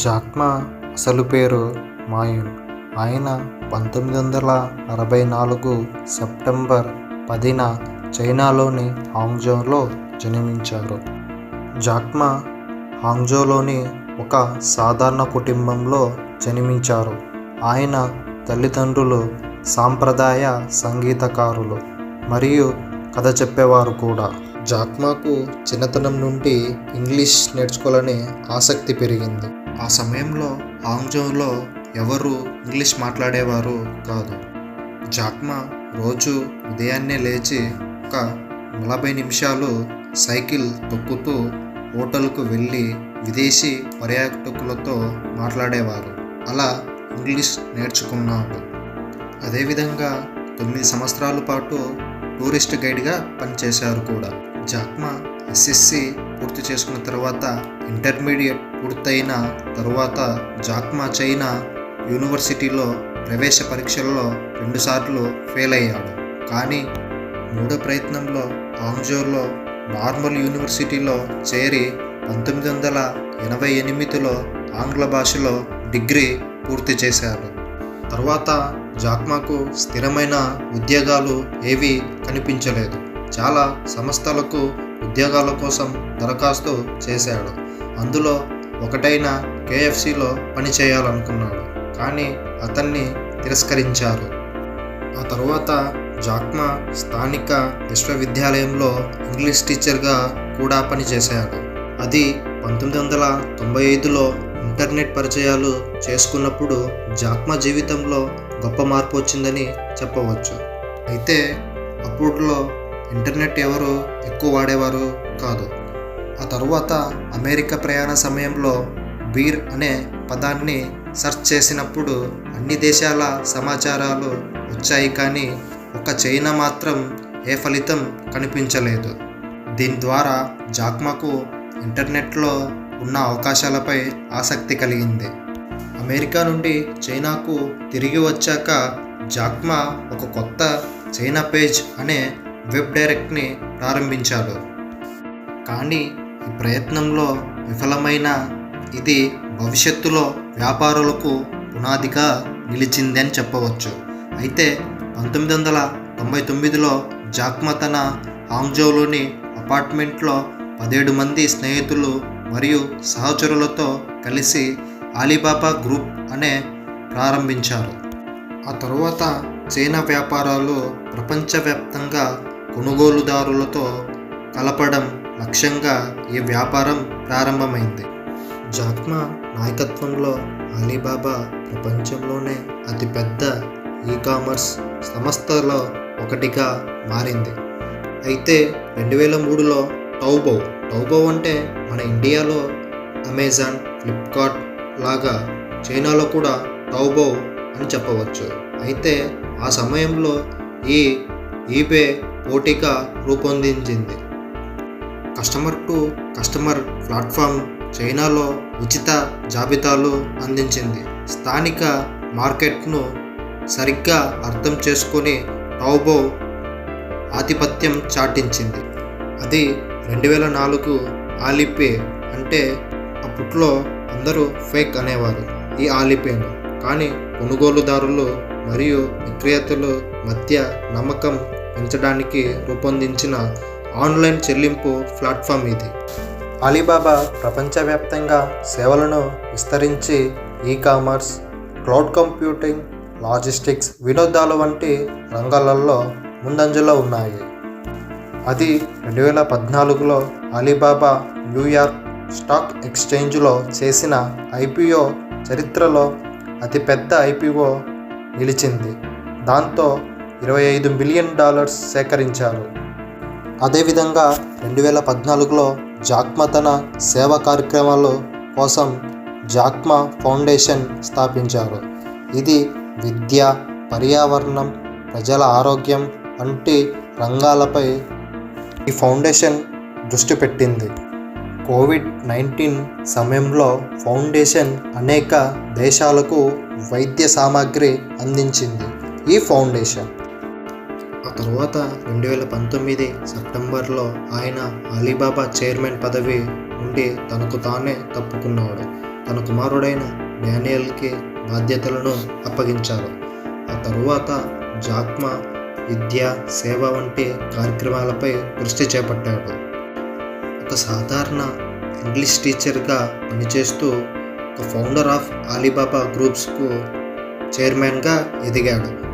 Jack Ma అసలు పేరు మాయున్. ఆయన 1964 సెప్టెంబర్ 10న చైనాలోని హాంగ్జౌలో జన్మించారు. జాక్మా హాంగ్జౌలోని ఒక సాధారణ కుటుంబంలో జన్మించారు. ఆయన తల్లిదండ్రులు సాంప్రదాయ సంగీతకారులు మరియు కథ చెప్పేవారు కూడా. జాక్మాకు చిన్నతనం నుండి ఇంగ్లీష్ నేర్చుకోవాలని ఆసక్తి పెరిగింది. ఆ సమయంలో హాంగ్జౌలో ఎవరు ఇంగ్లీష్ మాట్లాడేవారు కాదు. జాక్మా రోజు ఉదయాన్నే లేచి ఒక 40 నిమిషాలు సైకిల్ తొక్కుతూ హోటల్కు వెళ్ళి విదేశీ పర్యాటకులతో మాట్లాడేవారు. అలా ఇంగ్లీష్ నేర్చుకున్నాడు. అదేవిధంగా 9 సంవత్సరాల పాటు టూరిస్ట్ గైడ్గా పనిచేశారు కూడా. జాక్మా ఎస్ఎస్సి పూర్తి చేసుకున్న తర్వాత ఇంటర్మీడియట్ పూర్తయిన తరువాత జాక్మా చైనా యూనివర్సిటీలో ప్రవేశ పరీక్షల్లో 2 సార్లు ఫెయిల్ అయ్యాడు. కానీ 3వ ప్రయత్నంలో హాంగ్జౌలో నార్మల్ యూనివర్సిటీలో చేరి 1988లో ఆంగ్ల భాషలో డిగ్రీ పూర్తి చేశారు. తర్వాత జాక్మాకు స్థిరమైన ఉద్యోగాలు ఏవీ కనిపించలేదు. చాలా సంస్థలకు ఉద్యోగాల కోసం దరఖాస్తు చేశాడు. అందులో ఒకటైన KFCలో పనిచేయాలనుకున్నాడు. కానీ అతన్ని తిరస్కరించారు. ఆ తర్వాత జాక్మా స్థానిక విశ్వవిద్యాలయంలో ఇంగ్లీష్ టీచర్గా కూడా పనిచేశాడు. అది 1995లో ఇంటర్నెట్ పరిచయాలు చేసుకున్నప్పుడు జాక్మా జీవితంలో గొప్ప మార్పు వచ్చిందని చెప్పవచ్చు. అయితే అప్పట్లో ఇంటర్నెట్ ఎవరు ఎక్కువ వాడేవారు కాదు. ఆ తరువాత అమెరికా ప్రయాణ సమయంలో బీర్ అనే పదాన్ని సెర్చ్ చేసినప్పుడు అన్ని దేశాల సమాచారాలు వచ్చాయి. కానీ ఒక చైనా మాత్రం ఏ ఫలితం కనిపించలేదు. దీని ద్వారా జాక్మాకు ఇంటర్నెట్లో ఉన్న అవకాశాలపై ఆసక్తి కలిగింది. అమెరికా నుండి చైనాకు తిరిగి వచ్చాక జాక్మా ఒక కొత్త చైనా పేజ్ అనే వెబ్ డైరెక్ట్ని ప్రారంభించాడు. కానీ ఈ ప్రయత్నంలో విఫలమైన ఇది భవిష్యత్తులో వ్యాపారులకు పునాదిగా నిలిచిందని చెప్పవచ్చు. అయితే 1999లో జాక్మా తన హాంగ్జౌలోని అపార్ట్మెంట్లో 17 మంది స్నేహితులు మరియు సహచరులతో కలిసి అలీబాబా గ్రూప్ అనే ప్రారంభించారు. ఆ తరువాత చైనా వ్యాపారాలు ప్రపంచవ్యాప్తంగా కొనుగోలుదారులతో కలపడం లక్ష్యంగా ఈ వ్యాపారం ప్రారంభమైంది. జాక్మా నాయకత్వంలో అలీబాబా ప్రపంచంలోనే అతిపెద్ద ఈకామర్స్ సంస్థలో ఒకటిగా మారింది. అయితే 2003లో టౌబౌ అంటే మన ఇండియాలో అమెజాన్, ఫ్లిప్కార్ట్ లాగా చైనాలో కూడా టౌబౌ అని చెప్పవచ్చు. అయితే ఆ సమయంలో ఈబే పోటీగా రూపొందించింది. కస్టమర్ టు కస్టమర్ ప్లాట్ఫామ్ చైనాలో ఉచిత జాబితాలు అందించింది. స్థానిక మార్కెట్ను సరిగ్గా అర్థం చేసుకొని టౌబౌ ఆధిపత్యం చాటించింది. అది 2004 ఆలీపే అంటే అప్పట్లో అందరూ ఫేక్ అనేవారు ఈ ఆలీపేను. కానీ కొనుగోలుదారులు మరియు విక్రేతల మధ్య నమ్మకం పెంచడానికి రూపొందించిన ఆన్లైన్ చెల్లింపు ప్లాట్ఫామ్ ఇది. అలీబాబా ప్రపంచవ్యాప్తంగా సేవలను విస్తరించి ఈకామర్స్, క్లౌడ్ కంప్యూటింగ్, లాజిస్టిక్స్, వినోదాలు వంటి రంగాలలో ముందంజలో ఉన్నాయి. అది 2014లో అలీబాబా న్యూయార్క్ స్టాక్ ఎక్స్చేంజ్లో చేసిన IPO చరిత్రలో అతిపెద్ద IPO నిలిచింది. దాంతో $25 బిలియన్ సేకరించారు. అదేవిధంగా 2014లో జాక్మా తన సేవా కార్యక్రమాల కోసం జాక్మా ఫౌండేషన్ స్థాపించారు. ఇది విద్య, పర్యావరణం, ప్రజల ఆరోగ్యం వంటి రంగాలపై ఈ ఫౌండేషన్ దృష్టి పెట్టింది. COVID-19 సమయంలో ఫౌండేషన్ అనేక దేశాలకు వైద్య సామాగ్రి అందించింది. ఈ ఫౌండేషన్ ఆ తరువాత 2019 సెప్టెంబర్లో ఆయన అలీబాబా చైర్మన్ పదవి నుండి తనకు తానే తప్పుకున్నాడు. తన కుమారుడైన డానియల్కి బాధ్యతలను అప్పగించారు. ఆ తరువాత జాక్మా విద్య, సేవ వంటి కార్యక్రమాలపై దృష్టి చేపట్టాడు. ఒక సాధారణ ఇంగ్లీష్ టీచర్గా పనిచేస్తూ ఒక ఫౌండర్ ఆఫ్ అలీబాబా గ్రూప్స్కు చైర్మన్గా ఎదిగాడు.